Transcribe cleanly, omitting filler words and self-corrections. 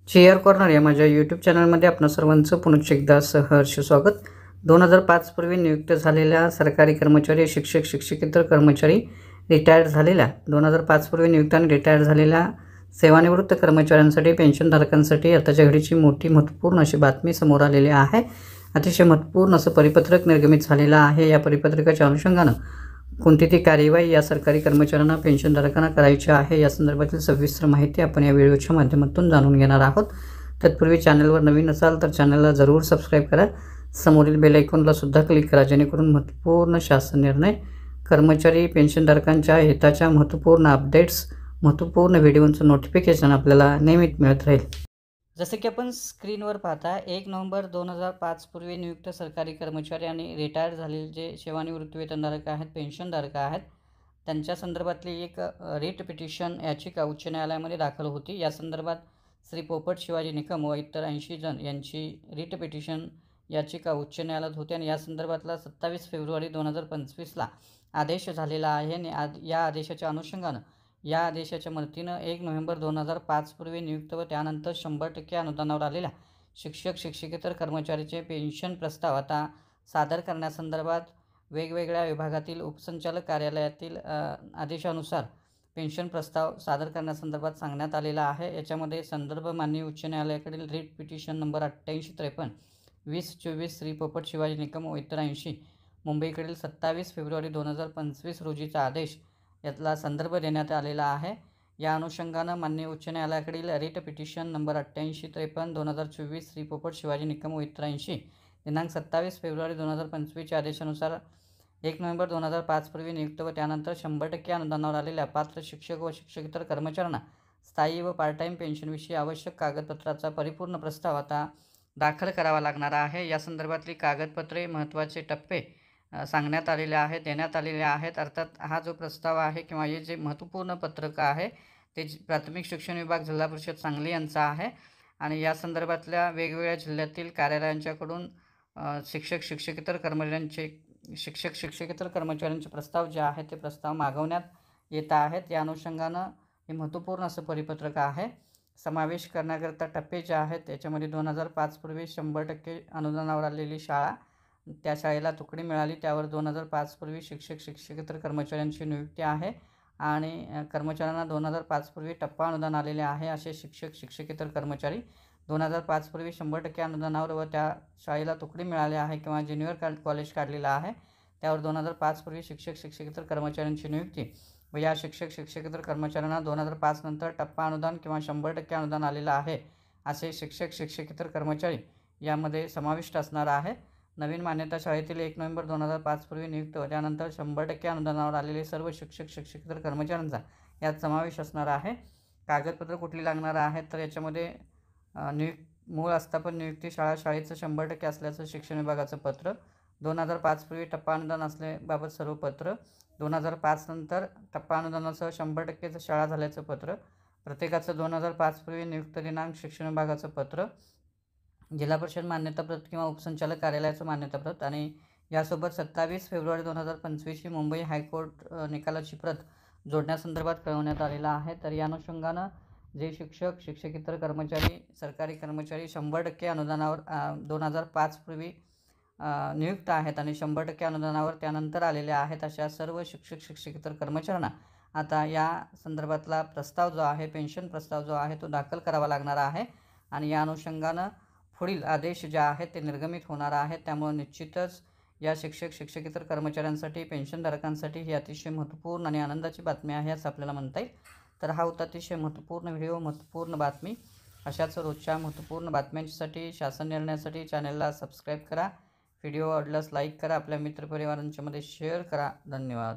Share corner या माझ्या YouTube चॅनलमध्ये आपणा सर्वांचं पुन्हा एकदा सहर्ष स्वागत। 2005 पूर्वी नियुक्त झालेल्या सरकारी कर्मचारी, शिक्षक, शिक्षकेतर कर्मचारी, रिटायर्ड झालेल्या 2005 पूर्वी नियुक्त आणि रिटायर्ड झालेल्या सेवानिवृत्त कर्मचाऱ्यांसाठी, पेन्शनधारकांसाठी आताच्या घडीची मोठी महत्त्वपूर्ण अशी बातमी समोर आलेली आहे। अतिशय महत्त्वपूर्ण असं परिपत्रक निर्गमित झालेलं आहे। या परिपत्रकाच्या अनुषंगानं कोणती ती कार्यवाही या सरकारी कर्मचाऱ्यांना, पेन्शनधारकांना करायची आहे या संदर्भातील सविस्तर माहिती आपण या व्हिडिओच्या माध्यमातून जाणून घेणार आहोत। तत्पूर्वी चॅनलवर नवीन असाल तर चॅनलला जरूर सबस्क्राइब करा, समोरील बेल आयकॉनला सुद्धा क्लिक करा, जेणेकरून महत्त्वपूर्ण शासन निर्णय, कर्मचारी पेन्शनधारकांच्या हिताच्या महत्त्वपूर्ण अपडेट्स, महत्त्वपूर्ण व्हिडिओचं नोटिफिकेशन आपल्याला नेहमीच मिळत राहील। जसे की आपण स्क्रीनवर पाहता, 1 नोव्हेंबर 2005 पूर्वी नियुक्त सरकारी कर्मचारी आणि रिटायर्ड झालेले जे सेवानिवृत्त वेतनधारक आहेत, पेन्शनधारक आहेत, त्यांच्या संदर्भातली एक रिट पिटिशन याचिका उच्च न्यायालयामध्ये दाखल होती। या संदर्भात श्री पोपट शिवाजी निकम व इतर 80 जण यांची रिट पिटिशन याचिका उच्च न्यायालयात होती आणि या संदर्भातला 27 फेब्रुवारी 2025ला आदेश झालेला आहे आणि या आदेशाच्या अनुषंगानं, या आदेशाच्या मदतीनं 1 नोव्हेंबर 2005 पूर्वी नियुक्त व त्यानंतर 100% अनुदानावर आलेल्या शिक्षक, शिक्षकेतर कर्मचाऱ्याचे पेन्शन प्रस्ताव आता सादर करण्यासंदर्भात वेगवेगळ्या विभागातील उपसंचालक कार्यालयातील आदेशानुसार पेन्शन प्रस्ताव सादर करण्यासंदर्भात सांगण्यात आलेला आहे। याच्यामध्ये संदर्भ माननीय उच्च न्यायालयाकडील रिट पिटिशन नंबर 8853 2024 श्री पोपट शिवाजी निकम व इतर 80 मुंबईकडील 27 फेब्रुवारी 2025 रोजीचा आदेश यातला संदर्भ देण्यात आलेला आहे। या अनुषंगानं माननीय उच्च न्यायालयाकडील रिट पिटिशन नंबर 8853 2024 श्री पोपट शिवाजी निकम व इतर 80 दिनांक 27 फेब्रुवारी 2025च्या आदेशानुसार 1 नोव्हेंबर 2005 पूर्वी नियुक्त व त्यानंतर 100% अनुदानावर आलेल्या पात्र शिक्षक व शिक्षकेतर कर्मचाऱ्यांना स्थायी व पार्ट टाईम पेन्शनविषयी आवश्यक कागदपत्राचा परिपूर्ण प्रस्ताव आता दाखल करावा लागणार आहे। या संदर्भातली कागदपत्रे, महत्त्वाचे टप्पे सांगण्यात आलेले आहेत, देण्यात आलेले आहेत। अर्थात हा जो प्रस्ताव आहे किंवा हे जे महत्त्वपूर्ण पत्रक आहे ते प्राथमिक शिक्षण विभाग, जिल्हा परिषद सांगली यांचा आहे आणि या संदर्भातल्या वेगवेगळ्या जिल्ह्यातील कार्यालयांच्याकडून शिक्षक, शिक्षकेतर कर्मचाऱ्यांचे प्रस्ताव जे आहेत ते प्रस्ताव मागवण्यात येत आहेत। या अनुषंगानं हे महत्त्वपूर्ण असं परिपत्रक आहे। समावेश करण्याकरता टप्पे जे आहेत त्याच्यामध्ये 2005 पूर्वी 100% अनुदानावर आलेली शाळा, त्या शाळेला तुकडी मिळाली, त्यावर 2005 पूर्वी शिक्षक, शिक्षकेतर कर्मचाऱ्यांची नियुक्ती आहे आणि कर्मचाऱ्यांना 2005 पूर्वी टप्पा अनुदान आलेले आहे असे शिक्षक, शिक्षकेतर कर्मचारी, 2005 पूर्वी 100% अनुदानावर व त्या शाळेला तुकडी मिळाली आहे किंवा ज्युनियर कॉलेज काढलेलं आहे त्यावर 2005 पूर्वी शिक्षक, शिक्षकेतर कर्मचाऱ्यांची नियुक्ती व या शिक्षक, शिक्षकेतर कर्मचाऱ्यांना 2005 नंतर टप्पा अनुदान किंवा 100% अनुदान आलेलं आहे असे शिक्षक, शिक्षकेतर कर्मचारी यामध्ये समाविष्ट असणार आहे। नवीन मान्यता शाळेतील 1 नोव्हेंबर 2005 पूर्वी नियुक्त व त्यानंतर 100% अनुदानावर आलेले सर्व शिक्षक, शिक्षकेतर कर्मचाऱ्यांचा यात समावेश असणार आहे। कागदपत्र कुठली लागणार आहेत तर याच्यामध्ये मूळ आस्थापन नियुक्ती शाळा, शाळेचं 100% असल्याचं शिक्षण विभागाचं पत्र, 2005 पूर्वी टप्पा अनुदान असल्याबाबत सर्व पत्र, 2005 नंतर टप्पा अनुदानासह 100% शाळा झाल्याचं पत्र, प्रत्येकाचं 2005 पूर्वी नियुक्त दिनांक शिक्षण विभागाचं पत्र, जिल्हा परिषद मान्यताप्रत किंवा उपसंचालक कार्यालयाचं मान्यताप्रत आणि यासोबत 27 फेब्रुवारी 2025 मुंबई हायकोर्ट निकालाची प्रत जोडण्यासंदर्भात कळवण्यात आलेलं आहे। तर या अनुषंगानं जे शिक्षक, शिक्षकेतर कर्मचारी, सरकारी कर्मचारी 100% अनुदानावर 2005 पूर्वी नियुक्त आहेत आणि 100% अनुदानावर त्यानंतर आलेले आहेत अशा सर्व शिक्षक, शिक्षकेतर कर्मचाऱ्यांना आता या संदर्भातला प्रस्ताव जो आहे, पेन्शन प्रस्ताव जो आहे तो दाखल करावा लागणार आहे आणि या अनुषंगानं पुढील आदेश जे आहेत ते निर्गमित होणार आहेत। त्यामुळे निश्चितच या शिक्षक, शिक्षकेतर कर्मचाऱ्यांसाठी, पेन्शनधारकांसाठी ही अतिशय महत्त्वपूर्ण आणि आनंदाची बातमी आहे असं आपल्याला म्हणता येईल। तर हा होता अतिशय महत्त्वपूर्ण व्हिडिओ, महत्त्वपूर्ण बातमी। अशाच रोजच्या महत्त्वपूर्ण बातम्यांसाठी, शासन निर्णयासाठी चॅनलला सबस्क्राईब करा, व्हिडिओ आवडल्यास लाईक करा, आपल्या मित्रपरिवारांच्या मध्ये शेअर करा। धन्यवाद।